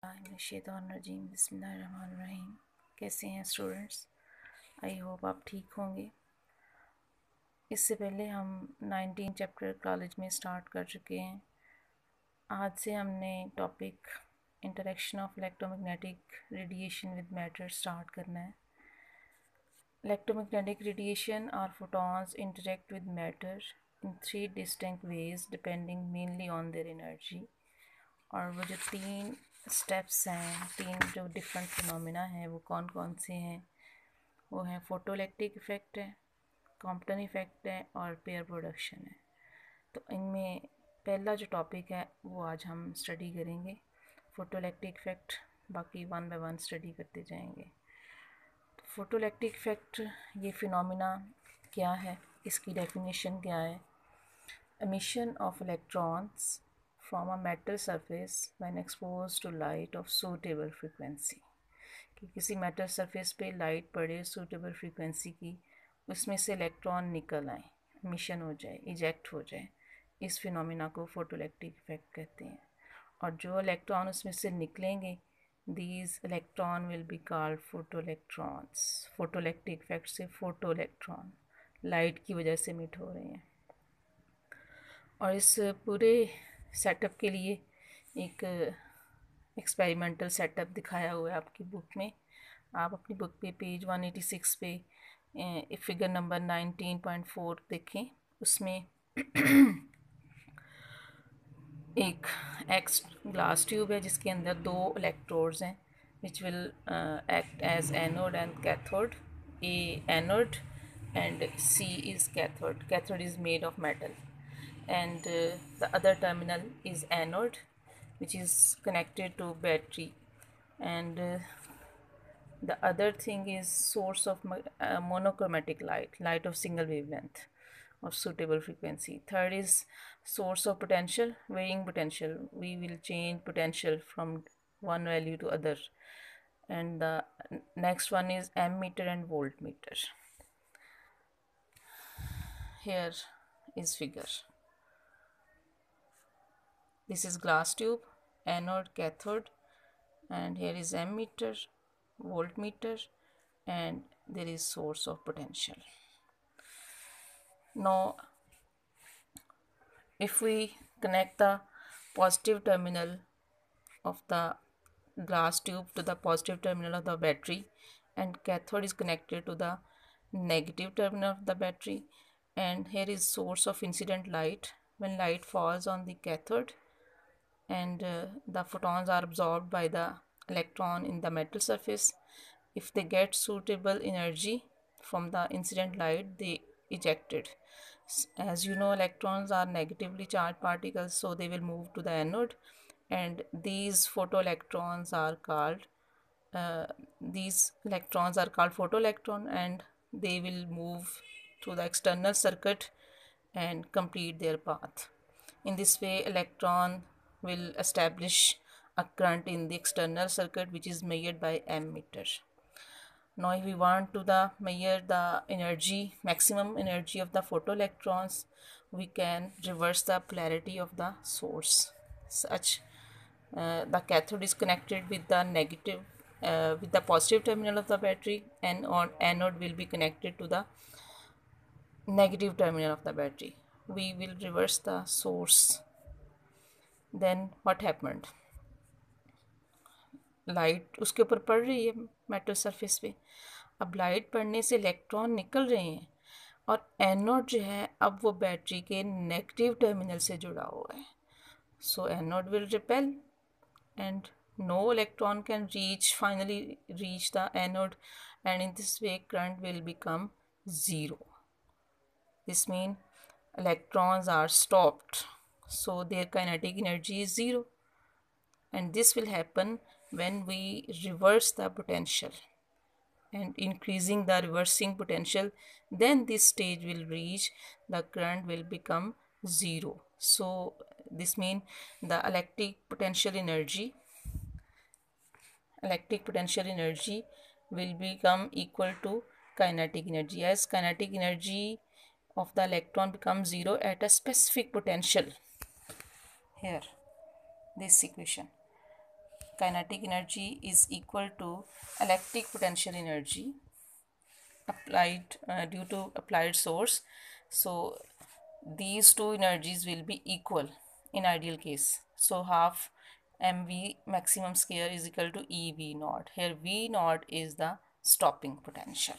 शैतानुर्रजीम बिस्मिल्लाहिर्रहमानिर्रहीम। कैसे हैं स्टूडेंट्स? आई होप आप ठीक होंगे। इससे पहले हम 19 चैप्टर कॉलेज में स्टार्ट कर चुके हैं। आज से हमने topic interaction of electromagnetic radiation with matter start करना है। इलेक्ट्रोमैग्नेटिक रेडिएशन और photons interact with matter in 3 distinct ways depending mainly on their energy. और वो जो 3 स्टेप्स हैं, 3 जो डिफरेंट फिनोमिना हैं, वो कौन कौन से हैं? वो हैं फोटोइलेक्ट्रिक इफ़ेक्ट है, कॉम्पटन इफ़ेक्ट है और पेयर प्रोडक्शन है। तो इनमें पहला जो टॉपिक है वो आज हम स्टडी करेंगे, फोटोइलेक्ट्रिक इफ़ेक्ट। बाकी वन बाय वन स्टडी करते जाएंगे। तो फोटोइलेक्ट्रिक इफ़ेक्ट ये फिनोमिना क्या है, इसकी डेफिनेशन क्या है? emission of electrons from a metal surface when exposed to light of suitable frequency। कि किसी मेटल सरफेस पे लाइट पड़े सूटेबल फ्रीक्वेंसी की, उसमें से इलेक्ट्रॉन निकल आए, एमिशन हो जाए, इजेक्ट हो जाए, इस फिनोमिना को फोटोइलेक्ट्रिक इफेक्ट कहते हैं। और जो इलेक्ट्रॉन उसमें से निकलेंगे, these electron will be called photoelectrons. Photoelectric effect से फोटो इलेक्ट्रॉन लाइट की वजह से मिट हो रहे हैं। और इस पूरे सेटअप के लिए एक एक्सपेरिमेंटल सेटअप दिखाया हुआ है आपकी बुक में। आप अपनी बुक पे पेज 186 पे फिगर नंबर 19.4 देखें। उसमें एक एक्स ग्लास ट्यूब है जिसके अंदर 2 इलेक्ट्रोड्स हैं which will act as anode and cathode. A anode and C is cathode. Cathode is made of metal and the other terminal is anode, which is connected to battery, and the other thing is source of monochromatic light of single wavelength of suitable frequency. Third is source of potential, varying potential. We will change potential from one value to other. And the next one is ammeter and voltmeter. Here is figure. This is glass tube, anode, cathode, and here is ammeter, voltmeter, and there is source of potential. Now, if we connect the positive terminal of the glass tube to the positive terminal of the battery, and cathode is connected to the negative terminal of the battery, and here is source of incident light. When light falls on the cathode, and the photons are absorbed by the electron in the metal surface. If they get suitable energy from the incident light, they ejected. As you know, electrons are negatively charged particles, so they will move to the anode, and these photoelectrons are called photoelectron, and they will move to the external circuit and complete their path. In this way, electron will establish a current in the external circuit, which is measured by ammeter. Now, if we want to measure the energy, maximum energy of the photoelectrons, we can reverse the polarity of the source. Such the cathode is connected with the negative, with the positive terminal of the battery, and on anode will be connected to the negative terminal of the battery. We will reverse the source. Then what happened? Light उसके ऊपर पड़ रही है metal surface पे। अब light पड़ने से electron निकल रहे हैं, और एनोड जो है अब वो बैटरी के नेगेटिव टर्मिनल से जुड़ा हुआ है। So anode will repel and no electron can finally reach the anode, and in this way current will become zero. This means electrons are stopped, so their kinetic energy is zero, and this will happen when we reverse the potential. And increasing the reversing potential, then this stage will reach, the current will become zero. So this means the electric potential energy will become equal to kinetic energy, as kinetic energy of the electron becomes zero at a specific potential. Here, this equation. kinetic energy is equal to electric potential energy applied due to applied source. So these two energies will be equal in ideal case. So half mv maximum square is equal to ev naught. Here v naught is the stopping potential.